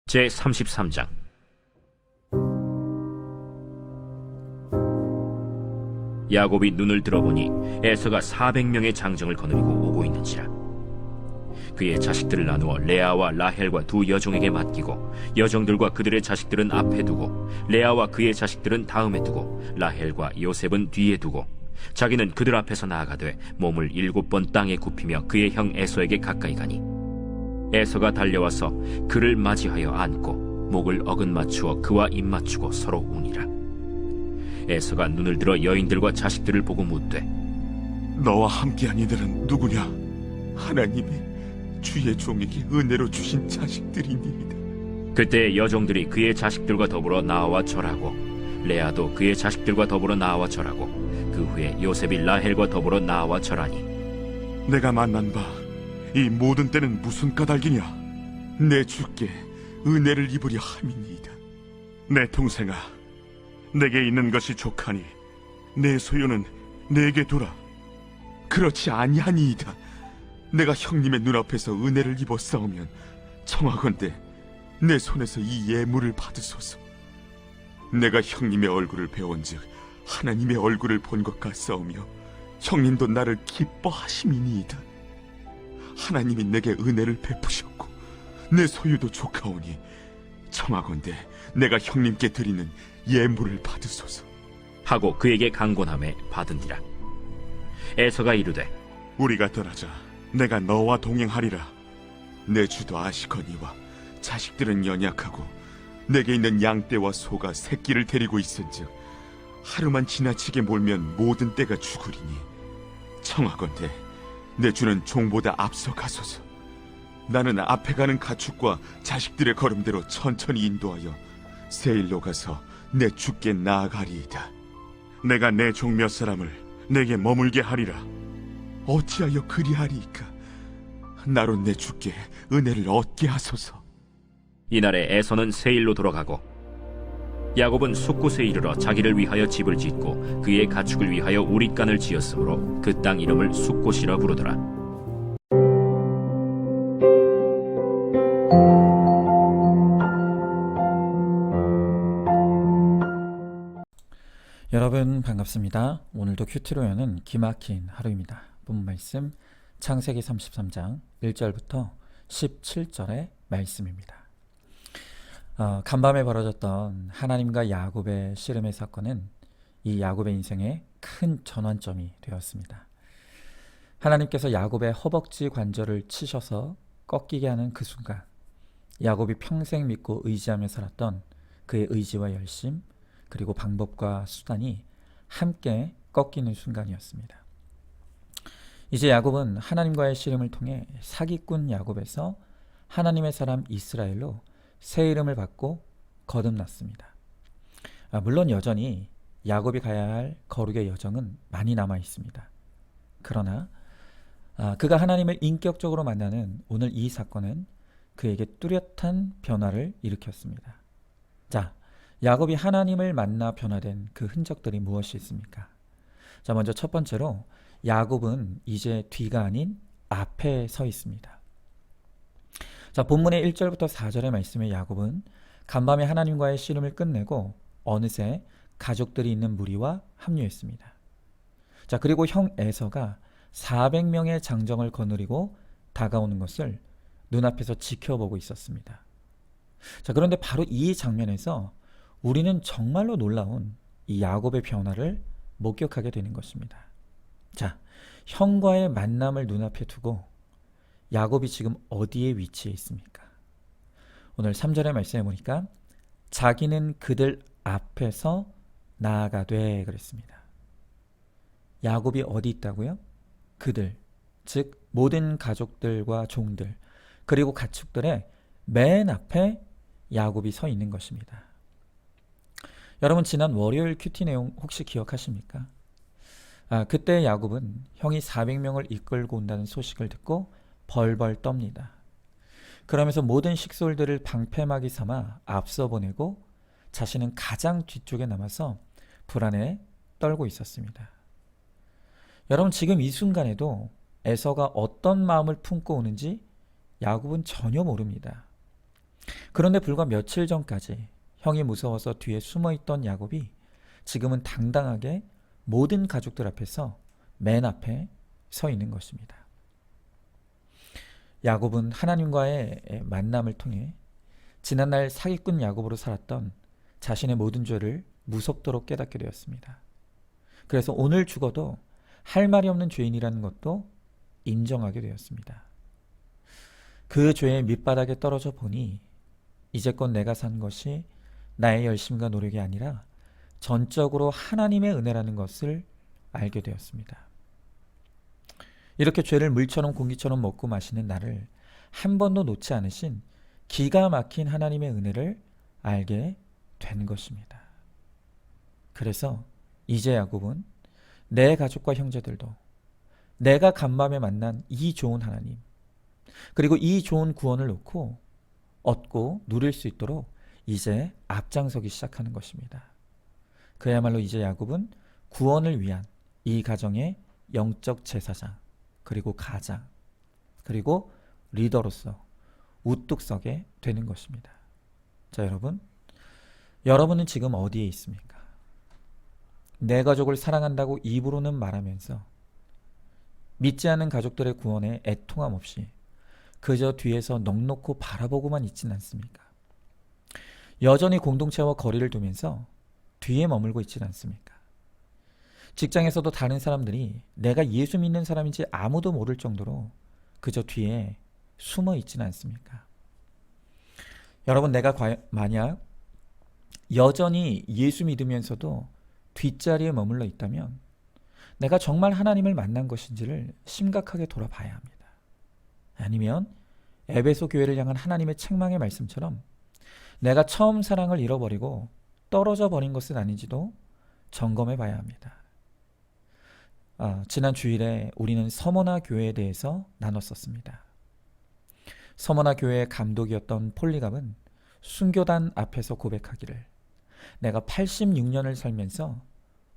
제33장. 야곱이 눈을 들어보니 에서가 400명의 장정을 거느리고 오고 있는지라. 그의 자식들을 나누어 레아와 라헬과 두 여종에게 맡기고 여종들과 그들의 자식들은 앞에 두고 레아와 그의 자식들은 다음에 두고 라헬과 요셉은 뒤에 두고 자기는 그들 앞에서 나아가되 몸을 7번 땅에 굽히며 그의 형 에서에게 가까이 가니 에서가 달려와서 그를 맞이하여 안고 목을 어긋맞추어 그와 입맞추고 서로 우니라. 에서가 눈을 들어 여인들과 자식들을 보고 묻되 너와 함께한 이들은 누구냐? 하나님이 주의 종에게 은혜로 주신 자식들이니이다. 그때 여종들이 그의 자식들과 더불어 나와 절하고 레아도 그의 자식들과 더불어 나와 절하고 그 후에 요셉이 라헬과 더불어 나와 절하니 내가 만난 바 이 모든 때는 무슨 까닭이냐? 내 주께 은혜를 입으려 함이니이다. 내 동생아, 내게 있는 것이 족하니 내 소유는 내게 두라. 그렇지 아니하니이다. 내가 형님의 눈앞에서 은혜를 입었사오면 청하건대 내 손에서 이 예물을 받으소서. 내가 형님의 얼굴을 배운즉 하나님의 얼굴을 본 것 같사오며 형님도 나를 기뻐하심이니이다. 하나님이 내게 은혜를 베푸셨고 내 소유도 족하오니 청하건대 내가 형님께 드리는 예물을 받으소서 하고 그에게 강권함에 받으니라. 에서가 이르되 우리가 떠나자. 내가 너와 동행하리라. 내 주도 아시거니와 자식들은 연약하고 내게 있는 양떼와 소가 새끼를 데리고 있은즉 하루만 지나치게 몰면 모든 떼가 죽으리니 청하건대 내 주는 종보다 앞서 가소서. 나는 앞에 가는 가축과 자식들의 걸음대로 천천히 인도하여 세일로 가서 내 주께 나아가리이다. 내가 내 종 몇 사람을 내게 머물게 하리라. 어찌하여 그리하리이까? 나로 내 주께 은혜를 얻게 하소서. 이날에 에서는 세일로 돌아가고 야곱은 숫곳에 이르러 자기를 위하여 집을 짓고 그의 가축을 위하여 우릿간을 지었으므로 그 땅 이름을 숫곳이라 부르더라. 여러분 반갑습니다. 오늘도 큐티로 여는 기막힌 하루입니다. 본문 말씀 창세기 33장 1절부터 17절의 말씀입니다. 간밤에 벌어졌던 하나님과 야곱의 씨름의 사건은 이 야곱의 인생에 큰 전환점이 되었습니다. 하나님께서 야곱의 허벅지 관절을 치셔서 꺾이게 하는 그 순간, 야곱이 평생 믿고 의지하며 살았던 그의 의지와 열심, 그리고 방법과 수단이 함께 꺾이는 순간이었습니다. 이제 야곱은 하나님과의 씨름을 통해 사기꾼 야곱에서 하나님의 사람 이스라엘로 새 이름을 받고 거듭났습니다. 물론 여전히 야곱이 가야 할 거룩의 여정은 많이 남아 있습니다. 그러나 그가 하나님을 인격적으로 만나는 오늘 이 사건은 그에게 뚜렷한 변화를 일으켰습니다. 자, 야곱이 하나님을 만나 변화된 그 흔적들이 무엇이 있습니까? 자, 먼저 첫 번째로 야곱은 이제 뒤가 아닌 앞에 서 있습니다. 자, 본문의 1절부터 4절의 말씀에 야곱은 간밤에 하나님과의 씨름을 끝내고 어느새 가족들이 있는 무리와 합류했습니다. 자, 그리고 형 에서가 400명의 장정을 거느리고 다가오는 것을 눈앞에서 지켜보고 있었습니다. 자, 그런데 바로 이 장면에서 우리는 정말로 놀라운 이 야곱의 변화를 목격하게 되는 것입니다. 자, 형과의 만남을 눈앞에 두고 야곱이 지금 어디에 위치해 있습니까? 오늘 3절의 말씀에 보니까 자기는 그들 앞에서 나아가되 그랬습니다. 야곱이 어디 있다고요? 그들, 즉 모든 가족들과 종들, 그리고 가축들의 맨 앞에 야곱이 서 있는 것입니다. 여러분, 지난 월요일 큐티 내용 혹시 기억하십니까? 그때 야곱은 형이 400명을 이끌고 온다는 소식을 듣고 벌벌 떱니다. 그러면서 모든 식솔들을 방패막이 삼아 앞서 보내고 자신은 가장 뒤쪽에 남아서 불안에 떨고 있었습니다. 여러분, 지금 이 순간에도 에서가 어떤 마음을 품고 오는지 야곱은 전혀 모릅니다. 그런데 불과 며칠 전까지 형이 무서워서 뒤에 숨어있던 야곱이 지금은 당당하게 모든 가족들 앞에서 맨 앞에 서 있는 것입니다. 야곱은 하나님과의 만남을 통해 지난날 사기꾼 야곱으로 살았던 자신의 모든 죄를 무섭도록 깨닫게 되었습니다. 그래서 오늘 죽어도 할 말이 없는 죄인이라는 것도 인정하게 되었습니다. 그 죄의 밑바닥에 떨어져 보니 이제껏 내가 산 것이 나의 열심과 노력이 아니라 전적으로 하나님의 은혜라는 것을 알게 되었습니다. 이렇게 죄를 물처럼 공기처럼 먹고 마시는 나를 한 번도 놓지 않으신 기가 막힌 하나님의 은혜를 알게 된 것입니다. 그래서 이제 야곱은 내 가족과 형제들도 내가 간밤에 만난 이 좋은 하나님, 그리고 이 좋은 구원을 놓고 얻고 누릴 수 있도록 이제 앞장서기 시작하는 것입니다. 그야말로 이제 야곱은 구원을 위한 이 가정의 영적 제사장, 그리고 가장, 그리고 리더로서 우뚝 서게 되는 것입니다. 자, 여러분은 지금 어디에 있습니까? 내 가족을 사랑한다고 입으로는 말하면서 믿지 않는 가족들의 구원에 애통함 없이 그저 뒤에서 넋놓고 바라보고만 있지는 않습니까? 여전히 공동체와 거리를 두면서 뒤에 머물고 있지는 않습니까? 직장에서도 다른 사람들이 내가 예수 믿는 사람인지 아무도 모를 정도로 그저 뒤에 숨어 있지는 않습니까? 여러분, 내가 만약 여전히 예수 믿으면서도 뒷자리에 머물러 있다면 내가 정말 하나님을 만난 것인지를 심각하게 돌아봐야 합니다. 아니면 에베소 교회를 향한 하나님의 책망의 말씀처럼 내가 처음 사랑을 잃어버리고 떨어져 버린 것은 아닌지도 점검해 봐야 합니다. 지난 주일에 우리는 서머나 교회에 대해서 나눴었습니다. 서머나 교회의 감독이었던 폴리갑은 순교단 앞에서 고백하기를, 내가 86년을 살면서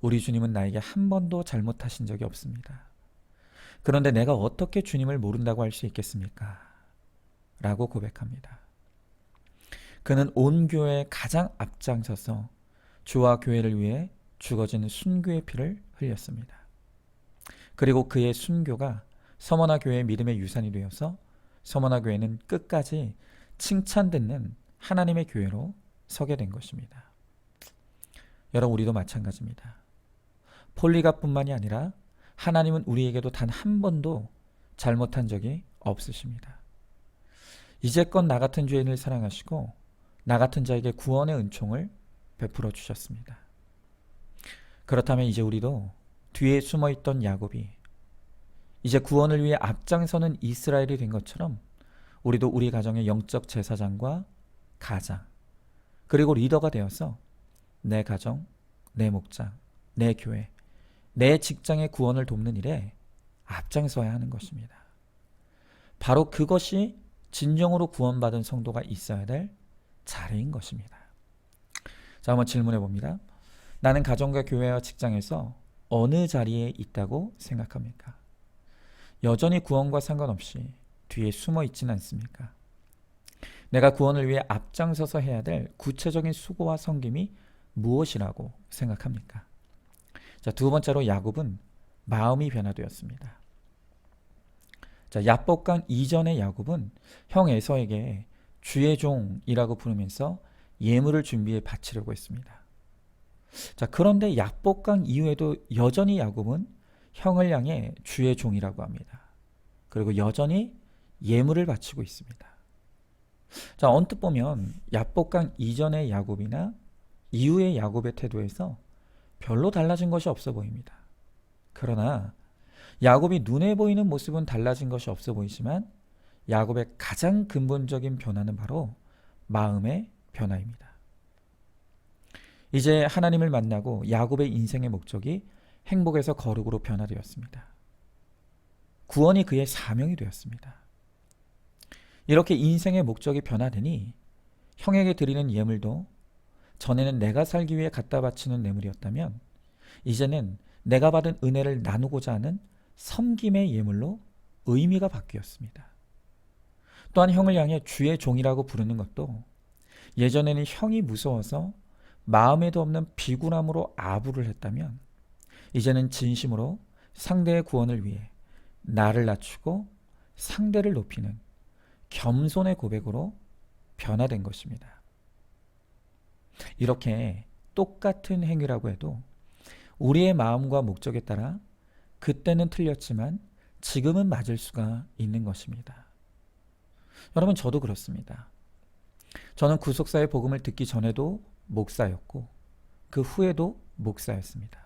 우리 주님은 나에게 한 번도 잘못하신 적이 없습니다. 그런데 내가 어떻게 주님을 모른다고 할 수 있겠습니까? 라고 고백합니다. 그는 온 교회에 가장 앞장서서 주와 교회를 위해 죽어진 순교의 피를 흘렸습니다. 그리고 그의 순교가 서머나 교회의 믿음의 유산이 되어서 서머나 교회는 끝까지 칭찬듣는 하나님의 교회로 서게 된 것입니다. 여러분, 우리도 마찬가지입니다. 폴리갑뿐만이 아니라 하나님은 우리에게도 단 한 번도 잘못한 적이 없으십니다. 이제껏 나 같은 죄인을 사랑하시고 나 같은 자에게 구원의 은총을 베풀어 주셨습니다. 그렇다면 이제 우리도 뒤에 숨어있던 야곱이 이제 구원을 위해 앞장서는 이스라엘이 된 것처럼 우리도 우리 가정의 영적 제사장과 가장, 그리고 리더가 되어서 내 가정, 내 목장, 내 교회, 내 직장의 구원을 돕는 일에 앞장서야 하는 것입니다. 바로 그것이 진정으로 구원받은 성도가 있어야 될 자리인 것입니다. 자, 한번 질문해 봅니다. 나는 가정과 교회와 직장에서 어느 자리에 있다고 생각합니까? 여전히 구원과 상관없이 뒤에 숨어 있지는 않습니까? 내가 구원을 위해 앞장서서 해야 될 구체적인 수고와 섬김이 무엇이라고 생각합니까? 자, 두 번째로 야곱은 마음이 변화되었습니다. 자, 야복강 이전의 야곱은 형 에서에게 주의 종이라고 부르면서 예물을 준비해 바치려고 했습니다. 자, 그런데 야복강 이후에도 여전히 야곱은 형을 향해 주의 종이라고 합니다. 그리고 여전히 예물을 바치고 있습니다. 자, 언뜻 보면 야복강 이전의 야곱이나 이후의 야곱의 태도에서 별로 달라진 것이 없어 보입니다. 그러나 야곱이 눈에 보이는 모습은 달라진 것이 없어 보이지만 야곱의 가장 근본적인 변화는 바로 마음의 변화입니다. 이제 하나님을 만나고 야곱의 인생의 목적이 행복에서 거룩으로 변화되었습니다. 구원이 그의 사명이 되었습니다. 이렇게 인생의 목적이 변화되니 형에게 드리는 예물도 전에는 내가 살기 위해 갖다 바치는 예물이었다면 이제는 내가 받은 은혜를 나누고자 하는 섬김의 예물로 의미가 바뀌었습니다. 또한 형을 향해 주의 종이라고 부르는 것도 예전에는 형이 무서워서 마음에도 없는 비굴함으로 아부를 했다면 이제는 진심으로 상대의 구원을 위해 나를 낮추고 상대를 높이는 겸손의 고백으로 변화된 것입니다. 이렇게 똑같은 행위라고 해도 우리의 마음과 목적에 따라 그때는 틀렸지만 지금은 맞을 수가 있는 것입니다. 여러분, 저도 그렇습니다. 저는 구속사의 복음을 듣기 전에도 목사였고 그 후에도 목사였습니다.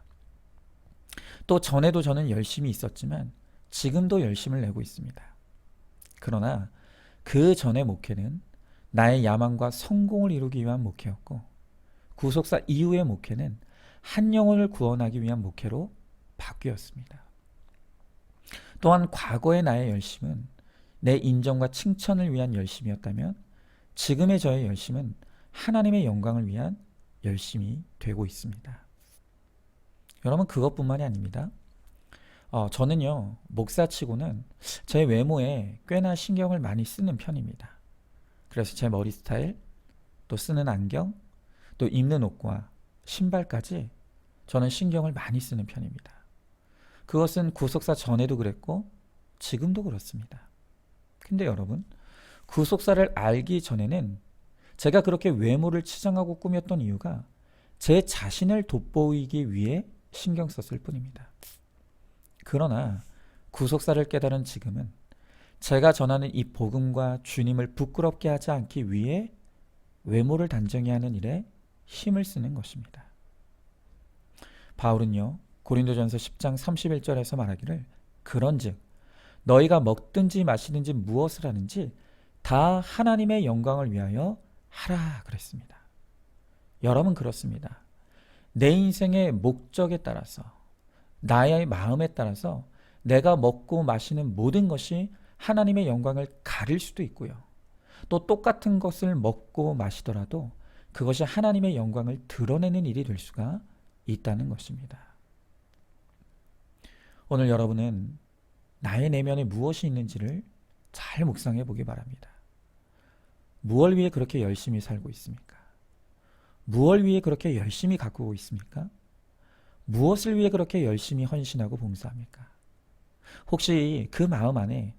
또 전에도 저는 열심히 있었지만 지금도 열심을 내고 있습니다. 그러나 그 전의 목회는 나의 야망과 성공을 이루기 위한 목회였고 구속사 이후의 목회는 한 영혼을 구원하기 위한 목회로 바뀌었습니다. 또한 과거의 나의 열심은 내 인정과 칭찬을 위한 열심이었다면 지금의 저의 열심은 하나님의 영광을 위한 열심이 되고 있습니다. 여러분, 그것뿐만이 아닙니다. 저는요, 목사치고는 제 외모에 꽤나 신경을 많이 쓰는 편입니다. 그래서 제 머리 스타일, 또 쓰는 안경, 또 입는 옷과 신발까지 저는 신경을 많이 쓰는 편입니다. 그것은 구속사 전에도 그랬고 지금도 그렇습니다. 근데 여러분, 구속사를 알기 전에는 제가 그렇게 외모를 치장하고 꾸몄던 이유가 제 자신을 돋보이기 위해 신경 썼을 뿐입니다. 그러나 구속사를 깨달은 지금은 제가 전하는 이 복음과 주님을 부끄럽게 하지 않기 위해 외모를 단정히 하는 일에 힘을 쓰는 것입니다. 바울은요, 고린도전서 10장 31절에서 말하기를 그런즉 너희가 먹든지 마시든지 무엇을 하는지 다 하나님의 영광을 위하여 하라 그랬습니다. 여러분, 그렇습니다. 내 인생의 목적에 따라서 나의 마음에 따라서 내가 먹고 마시는 모든 것이 하나님의 영광을 가릴 수도 있고요. 또 똑같은 것을 먹고 마시더라도 그것이 하나님의 영광을 드러내는 일이 될 수가 있다는 것입니다. 오늘 여러분은 나의 내면에 무엇이 있는지를 잘 묵상해 보기 바랍니다. 무엇을 위해 그렇게 열심히 살고 있습니까? 무엇을 위해 그렇게 열심히 가꾸고 있습니까? 무엇을 위해 그렇게 열심히 헌신하고 봉사합니까? 혹시 그 마음 안에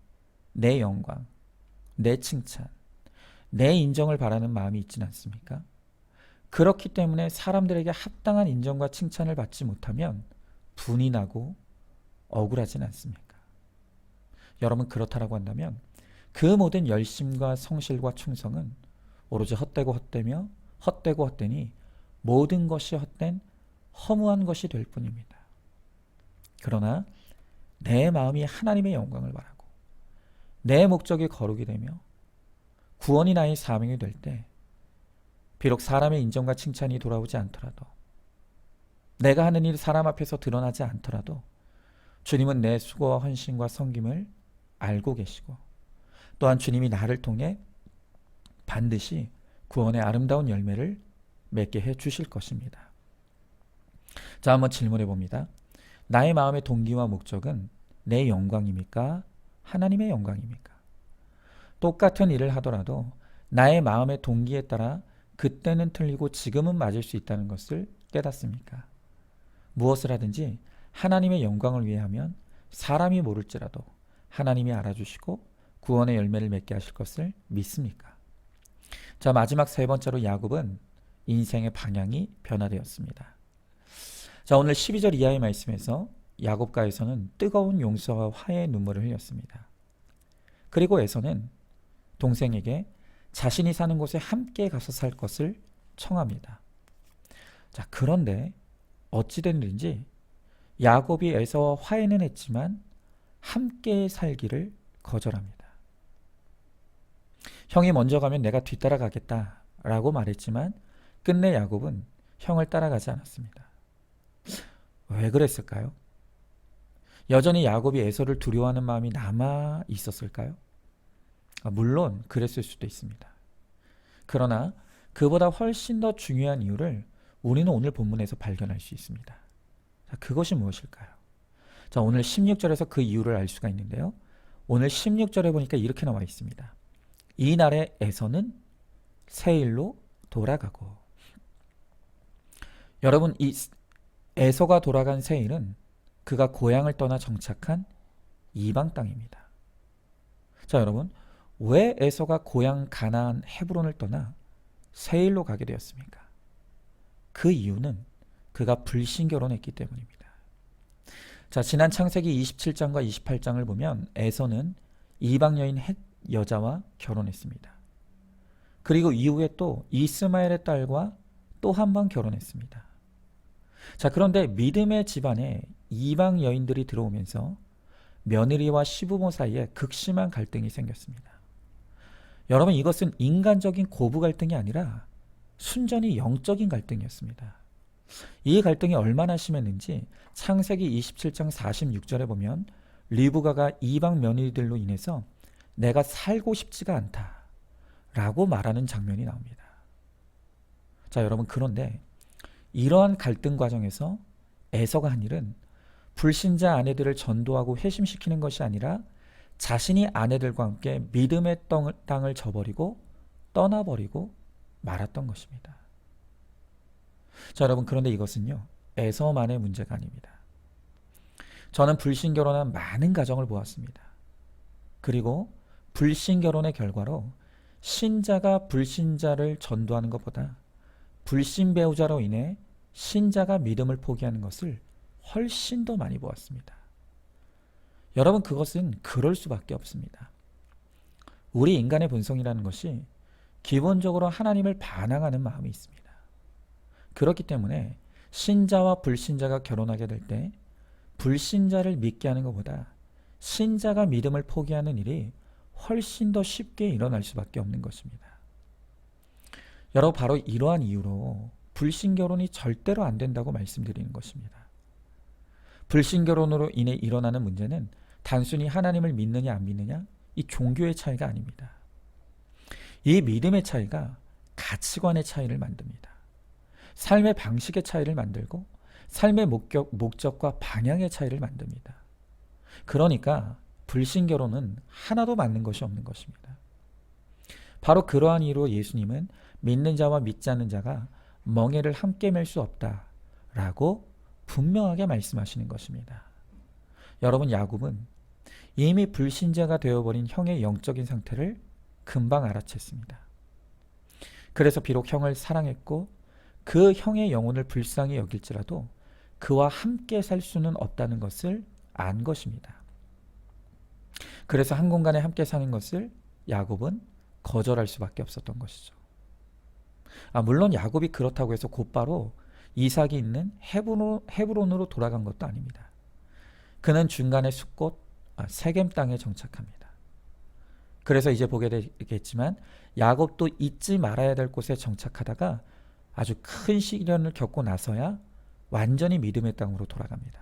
내 영광, 내 칭찬, 내 인정을 바라는 마음이 있지는 않습니까? 그렇기 때문에 사람들에게 합당한 인정과 칭찬을 받지 못하면 분이 나고 억울하진 않습니까? 여러분, 그렇다라고 한다면 그 모든 열심과 성실과 충성은 오로지 헛되고 헛되며 헛되고 헛되니 모든 것이 헛된 허무한 것이 될 뿐입니다. 그러나 내 마음이 하나님의 영광을 바라고 내 목적이 거룩이 되며 구원이 나의 사명이 될 때 비록 사람의 인정과 칭찬이 돌아오지 않더라도 내가 하는 일 사람 앞에서 드러나지 않더라도 주님은 내 수고와 헌신과 섬김을 알고 계시고 또한 주님이 나를 통해 반드시 구원의 아름다운 열매를 맺게 해 주실 것입니다. 자, 한번 질문해 봅니다. 나의 마음의 동기와 목적은 내 영광입니까? 하나님의 영광입니까? 똑같은 일을 하더라도 나의 마음의 동기에 따라 그때는 틀리고 지금은 맞을 수 있다는 것을 깨닫습니까? 무엇을 하든지 하나님의 영광을 위해 하면 사람이 모를지라도 하나님이 알아주시고 구원의 열매를 맺게 하실 것을 믿습니까? 자, 마지막 세 번째로 야곱은 인생의 방향이 변화되었습니다. 자, 오늘 12절 이하의 말씀에서 야곱과 에서는 뜨거운 용서와 화해의 눈물을 흘렸습니다. 그리고 에서는 동생에게 자신이 사는 곳에 함께 가서 살 것을 청합니다. 자, 그런데 어찌된 일인지 야곱이 에서와 화해는 했지만 함께 살기를 거절합니다. 형이 먼저 가면 내가 뒤따라 가겠다라고 말했지만 끝내 야곱은 형을 따라가지 않았습니다. 왜 그랬을까요? 여전히 야곱이 에서를 두려워하는 마음이 남아 있었을까요? 물론 그랬을 수도 있습니다. 그러나 그보다 훨씬 더 중요한 이유를 우리는 오늘 본문에서 발견할 수 있습니다. 자, 그것이 무엇일까요? 자, 오늘 16절에서 그 이유를 알 수가 있는데요. 오늘 16절에 보니까 이렇게 나와 있습니다. 이 날에 에서는 세일로 돌아가고. 여러분, 이 에서가 돌아간 세일은 그가 고향을 떠나 정착한 이방 땅입니다. 자, 여러분, 왜 에서가 고향 가나안 헤브론을 떠나 세일로 가게 되었습니까? 그 이유는 그가 불신 결혼했기 때문입니다. 자, 지난 창세기 27장과 28장을 보면 에서는 이방 여인 헷 여자와 결혼했습니다. 그리고 이후에 또 이스마엘의 딸과 또 한 번 결혼했습니다. 자, 그런데 믿음의 집안에 이방 여인들이 들어오면서 며느리와 시부모 사이에 극심한 갈등이 생겼습니다. 여러분, 이것은 인간적인 고부 갈등이 아니라 순전히 영적인 갈등이었습니다. 이 갈등이 얼마나 심했는지 창세기 27장 46절에 보면 리브가가 이방 며느리들로 인해서 내가 살고 싶지가 않다 라고 말하는 장면이 나옵니다. 자, 여러분, 그런데 이러한 갈등 과정에서 에서가 한 일은 불신자 아내들을 전도하고 회심시키는 것이 아니라 자신이 아내들과 함께 믿음의 땅을 저버리고 떠나버리고 말았던 것입니다. 자, 여러분, 그런데 이것은요, 에서만의 문제가 아닙니다. 저는 불신 결혼한 많은 가정을 보았습니다. 그리고 불신 결혼의 결과로 신자가 불신자를 전도하는 것보다 불신 배우자로 인해 신자가 믿음을 포기하는 것을 훨씬 더 많이 보았습니다. 여러분, 그것은 그럴 수밖에 없습니다. 우리 인간의 본성이라는 것이 기본적으로 하나님을 반항하는 마음이 있습니다. 그렇기 때문에 신자와 불신자가 결혼하게 될 때 불신자를 믿게 하는 것보다 신자가 믿음을 포기하는 일이 훨씬 더 쉽게 일어날 수밖에 없는 것입니다. 여러분, 바로 이러한 이유로 불신 결혼이 절대로 안 된다고 말씀드리는 것입니다. 불신 결혼으로 인해 일어나는 문제는 단순히 하나님을 믿느냐 안 믿느냐, 이 종교의 차이가 아닙니다. 이 믿음의 차이가 가치관의 차이를 만듭니다. 삶의 방식의 차이를 만들고 삶의 목적과 방향의 차이를 만듭니다. 그러니까 불신 결혼은 하나도 맞는 것이 없는 것입니다. 바로 그러한 이유로 예수님은 믿는 자와 믿지 않는 자가 멍에를 함께 맬 수 없다라고 분명하게 말씀하시는 것입니다. 여러분, 야곱은 이미 불신자가 되어버린 형의 영적인 상태를 금방 알아챘습니다. 그래서 비록 형을 사랑했고 그 형의 영혼을 불쌍히 여길지라도 그와 함께 살 수는 없다는 것을 안 것입니다. 그래서 한 공간에 함께 사는 것을 야곱은 거절할 수밖에 없었던 것이죠. 물론 야곱이 그렇다고 해서 곧바로 이삭이 있는 헤브론으로 돌아간 것도 아닙니다. 그는 중간에 숫곳 세겜 땅에 정착합니다. 그래서 이제 보게 되겠지만 야곱도 잊지 말아야 될 곳에 정착하다가 아주 큰 시련을 겪고 나서야 완전히 믿음의 땅으로 돌아갑니다.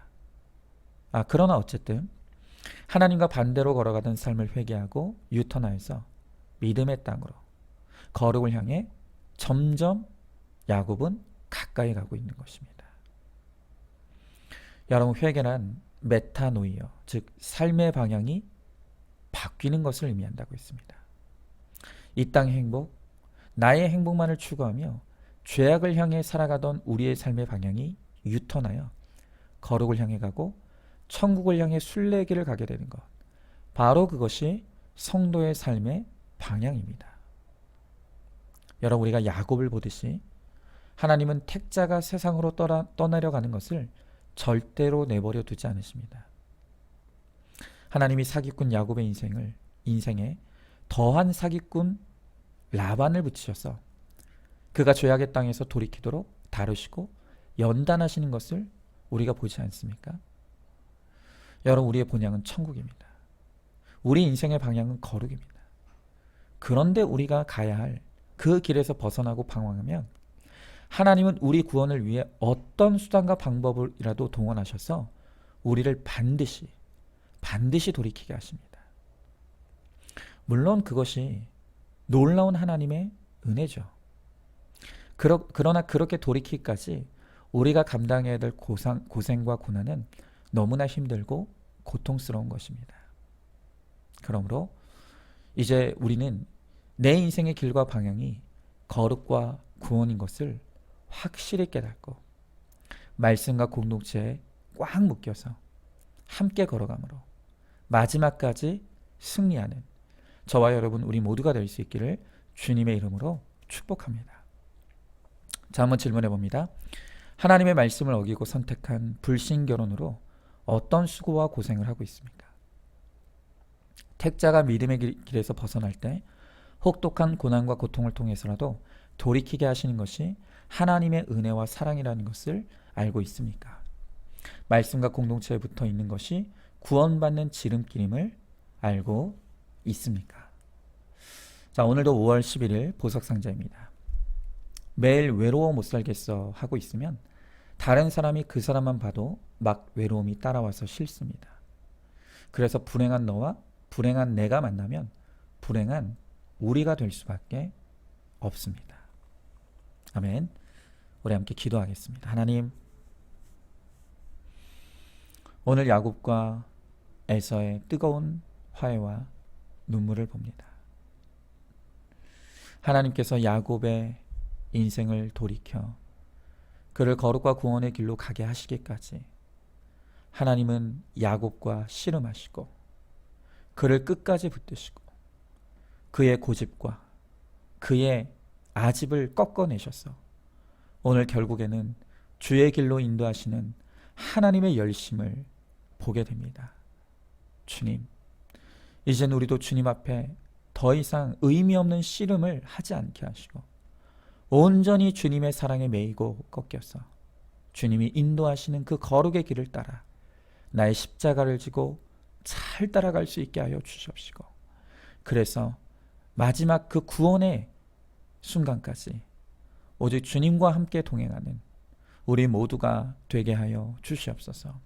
그러나 어쨌든 하나님과 반대로 걸어가던 삶을 회개하고 유턴하여서 믿음의 땅으로 거룩을 향해 점점 야곱은 가까이 가고 있는 것입니다. 여러분, 회개란 메타노이어, 즉 삶의 방향이 바뀌는 것을 의미한다고 했습니다. 이 땅의 행복, 나의 행복만을 추구하며 죄악을 향해 살아가던 우리의 삶의 방향이 유턴하여 거룩을 향해 가고 천국을 향해 순례길을 가게 되는 것, 바로 그것이 성도의 삶의 방향입니다. 여러분, 우리가 야곱을 보듯이 하나님은 택자가 세상으로 떠나려가는 것을 절대로 내버려 두지 않으십니다. 하나님이 사기꾼 야곱의 인생에 더한 사기꾼 라반을 붙이셔서 그가 죄악의 땅에서 돌이키도록 다루시고 연단하시는 것을 우리가 보지 않습니까? 여러분, 우리의 본향은 천국입니다. 우리 인생의 방향은 거룩입니다. 그런데 우리가 가야 할 그 길에서 벗어나고 방황하면 하나님은 우리 구원을 위해 어떤 수단과 방법이라도 동원하셔서 우리를 반드시 돌이키게 하십니다. 물론 그것이 놀라운 하나님의 은혜죠. 그러나 그렇게 돌이키기까지 우리가 감당해야 될 고생과 고난은 너무나 힘들고 고통스러운 것입니다. 그러므로 이제 우리는 내 인생의 길과 방향이 거룩과 구원인 것을 확실히 깨닫고 말씀과 공동체에 꽉 묶여서 함께 걸어가므로 마지막까지 승리하는 저와 여러분 우리 모두가 될 수 있기를 주님의 이름으로 축복합니다. 자, 한번 질문해 봅니다. 하나님의 말씀을 어기고 선택한 불신 결혼으로 어떤 수고와 고생을 하고 있습니까? 택자가 믿음의 길에서 벗어날 때 혹독한 고난과 고통을 통해서라도 돌이키게 하시는 것이 하나님의 은혜와 사랑이라는 것을 알고 있습니까? 말씀과 공동체에 붙어 있는 것이 구원받는 지름길임을 알고 있습니까? 자, 오늘도 5월 11일 보석상자입니다. 매일 외로워 못 살겠어 하고 있으면 다른 사람이 그 사람만 봐도 막 외로움이 따라와서 싫습니다. 그래서 불행한 너와 불행한 내가 만나면 불행한 우리가 될 수밖에 없습니다. 아멘. 우리 함께 기도하겠습니다. 하나님, 오늘 야곱과 에서의 뜨거운 화해와 눈물을 봅니다. 하나님께서 야곱의 인생을 돌이켜 그를 거룩과 구원의 길로 가게 하시기까지 하나님은 야곱과 씨름하시고 그를 끝까지 붙드시고 그의 고집과 그의 아집을 꺾어내셔서 오늘 결국에는 주의 길로 인도하시는 하나님의 열심을 보게 됩니다. 주님, 이젠 우리도 주님 앞에 더 이상 의미 없는 씨름을 하지 않게 하시고 온전히 주님의 사랑에 매이고 꺾여서 주님이 인도하시는 그 거룩의 길을 따라 나의 십자가를 지고 잘 따라갈 수 있게 하여 주시옵시고, 그래서 마지막 그 구원의 순간까지 오직 주님과 함께 동행하는 우리 모두가 되게 하여 주시옵소서.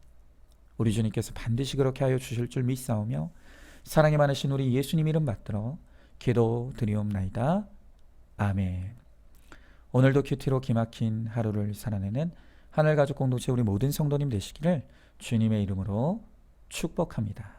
우리 주님께서 반드시 그렇게 하여 주실 줄 믿사오며 사랑이 많으신 우리 예수님 이름 받들어 기도드리옵나이다. 아멘. 오늘도 큐티로 기막힌 하루를 살아내는 하늘가족 공동체 우리 모든 성도님 되시기를 주님의 이름으로 축복합니다.